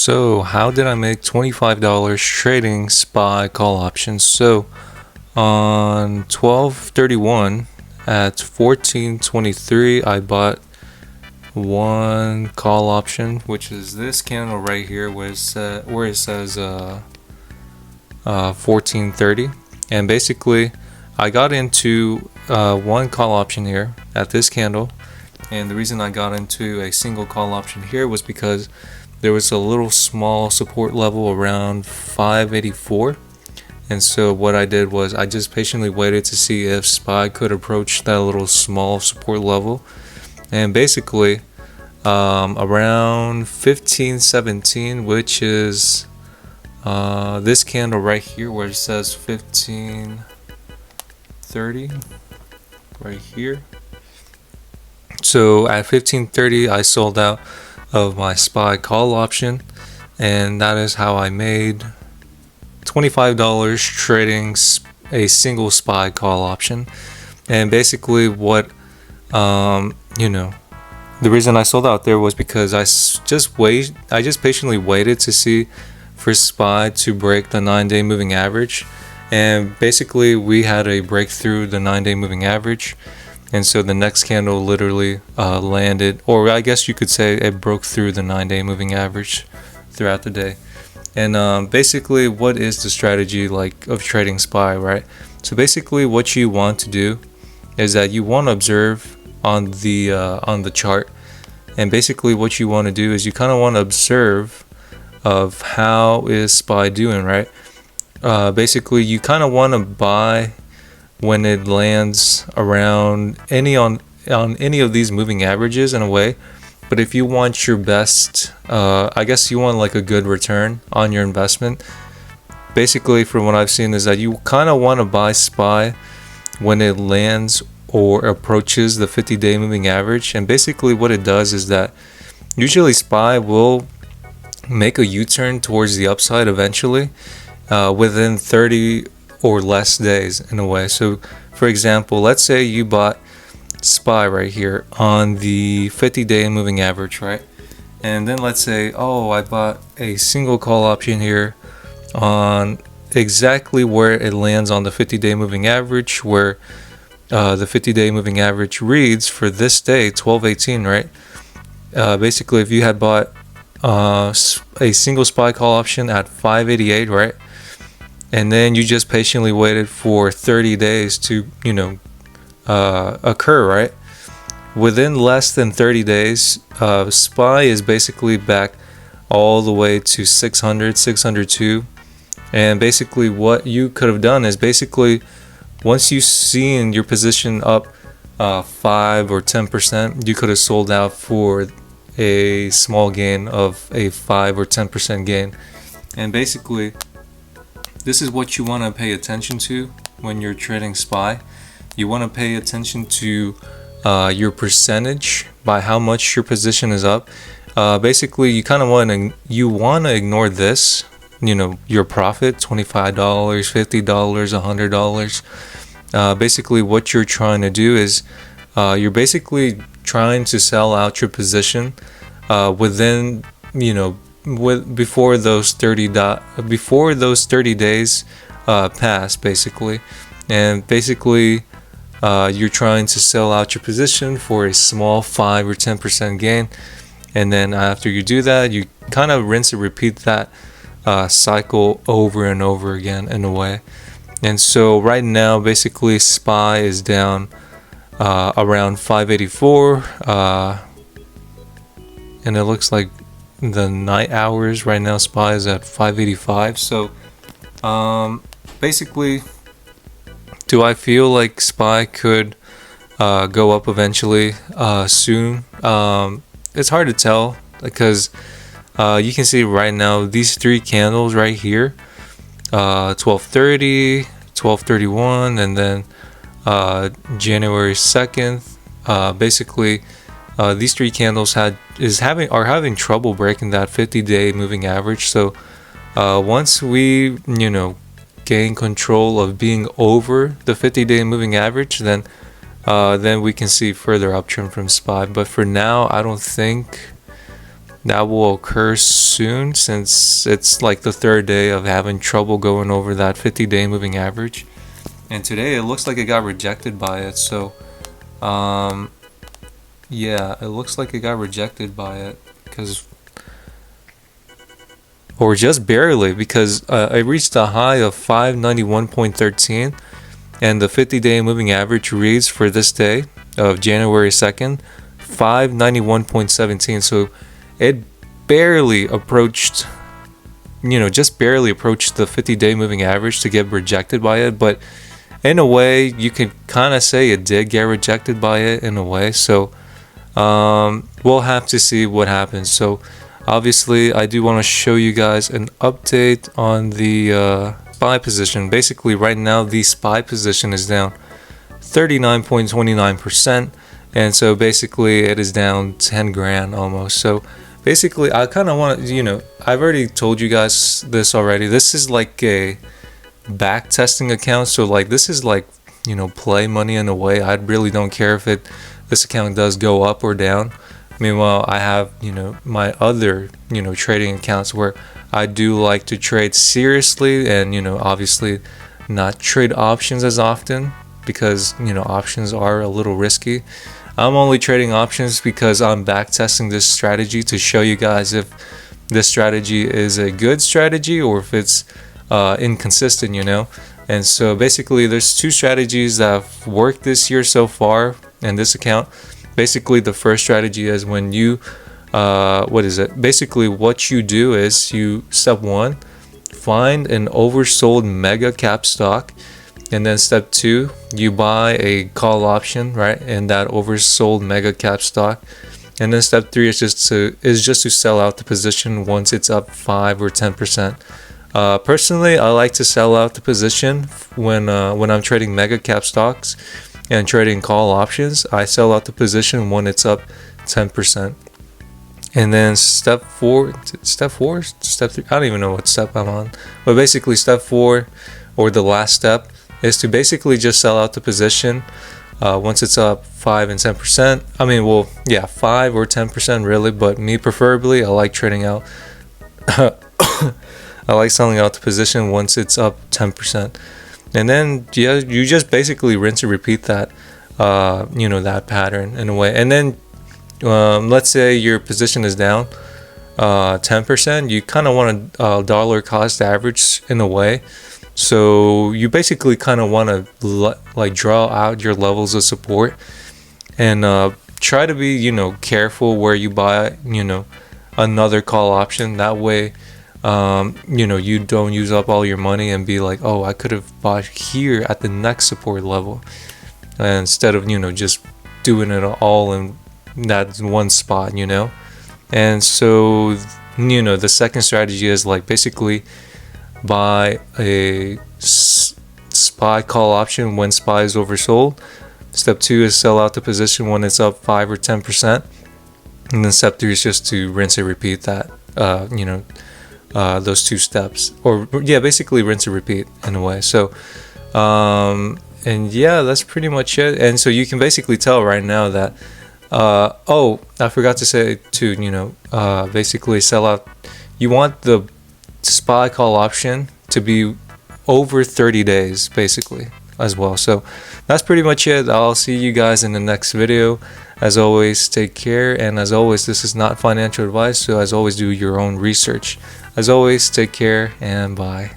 So how did I make $25 trading SPY call options? So on 12/31 at 14.23 I bought one call option, which is this candle right here where it says 14.30, and basically I got into one call option here at this candle. And the reason I got into a single call option here was because there was a little small support level around 584. And so what I did was I just patiently waited to see if SPY could approach that little small support level. And basically around 1517, which is this candle right here where it says 1530 right here. So at 1530 I sold out of my SPY call option, and that is how I made $25 trading a single SPY call option. And basically what the reason I sold out there was because I just patiently waited to see for SPY to break the 9-day moving average, and basically we had a breakthrough the 9-day moving average. And so the next candle literally landed, or I guess you could say it broke through the 9-day moving average throughout the day. And basically, what is the strategy like of trading SPY, right? So basically, what you want to do is that you want to observe on the chart, and basically what you want to do is you kind of want to observe of how is SPY doing, right? Basically, you kind of want to buy when it lands around on any of these moving averages in a way. But if you want your best, I guess you want like a good return on your investment, basically from what I've seen is that you kind of want to buy SPY when it lands or approaches the 50-day moving average. And basically what it does is that usually SPY will make a U-turn towards the upside eventually within 30 or less days in a way. So for example, let's say you bought SPY right here on the 50-day moving average, right? And then let's say, oh, I bought a single call option here on exactly where it lands on the 50-day moving average, where the 50-day moving average reads for this day 12/18, right? Basically if you had bought a single SPY call option at 588, right? And then you just patiently waited for 30 days to, occur, right? Within less than 30 days, SPY is basically back all the way to 600, 602. And basically what you could have done is basically once you've seen your position up 5 or 10%, you could have sold out for a small gain of a 5 or 10% gain. And basically this is what you want to pay attention to when you're trading SPY. You want to pay attention to your percentage by how much your position is up. Basically, you kind of want to ignore this. Your profit, $25, $50, $100. Basically, what you're trying to do is you're basically trying to sell out your position within before those 30 days pass, basically. And basically you're trying to sell out your position for a small 5 or 10% gain, and then after you do that you kind of rinse and repeat that cycle over and over again in a way. And so right now basically SPY is down around 584, and it looks like the night hours right now SPY is at 585. So basically, do I feel like SPY could go up eventually soon? It's hard to tell because you can see right now these three candles right here, 1230, 1231, and then January 2nd. Basically these three candles are having trouble breaking that 50-day moving average. So once we gain control of being over the 50-day moving average, then we can see further uptrend from SPY. But for now, I don't think that will occur soon, since it's like the third day of having trouble going over that 50-day moving average. And today it looks like it got rejected by it. So yeah, it looks like it got rejected by it, or just barely, because it reached a high of 591.13, and the 50-day moving average reads for this day of January 2nd 591.17. So it barely approached, just barely approached the 50-day moving average to get rejected by it. But in a way, you can kind of say it did get rejected by it in a way. So we'll have to see what happens. So obviously, I do want to show you guys an update on the SPY position. Basically, right now, the SPY position is down 39.29%. And so basically, it is down 10 grand almost. So basically, I kind of want to, I've already told you guys this already. This is like a back testing account. So like, this is like, play money in a way. I really don't care if this account does go up or down. Meanwhile, I have, my other, trading accounts where I do like to trade seriously and, obviously not trade options as often because, options are a little risky. I'm only trading options because I'm back testing this strategy to show you guys if this strategy is a good strategy or if it's inconsistent, And so basically there's two strategies that have worked this year so far in this account. Basically the first strategy is when you basically what you do is step one, find an oversold mega cap stock, and then step two, you buy a call option, right, in that oversold mega cap stock. And then step three is just to sell out the position once it's up 5 or 10%. Personally, I like to sell out the position when I'm trading mega cap stocks and trading call options. I sell out the position when it's up 10%. And then step three, I don't even know what step I'm on, but basically step 4, or the last step, is to basically just sell out the position once it's up 5 and 10%. 5 or 10% really, but me preferably, I like trading out. I like selling out the position once it's up 10%. And then you just basically rinse and repeat that, that pattern in a way. And then let's say your position is down 10%, you kind of want a dollar cost average in a way. So you basically kind of want to draw out your levels of support and try to be, careful where you buy, another call option. That way, you don't use up all your money and be like, oh, I could have bought here at the next support level, instead of, just doing it all in that one spot, And so, the second strategy is basically buy a SPY call option when SPY is oversold. Step 2 is sell out the position when it's up 5 or 10%. And then step 3 is just to rinse and repeat that, those two steps. Or, basically rinse and repeat in a way. So, that's pretty much it. And so you can basically tell right now that, I forgot to say too, basically sell out. You want the SPY call option to be over 30 days basically as well. So that's pretty much it. I'll see you guys in the next video. As always, take care, and as always, this is not financial advice, so as always, do your own research. As always, take care and bye.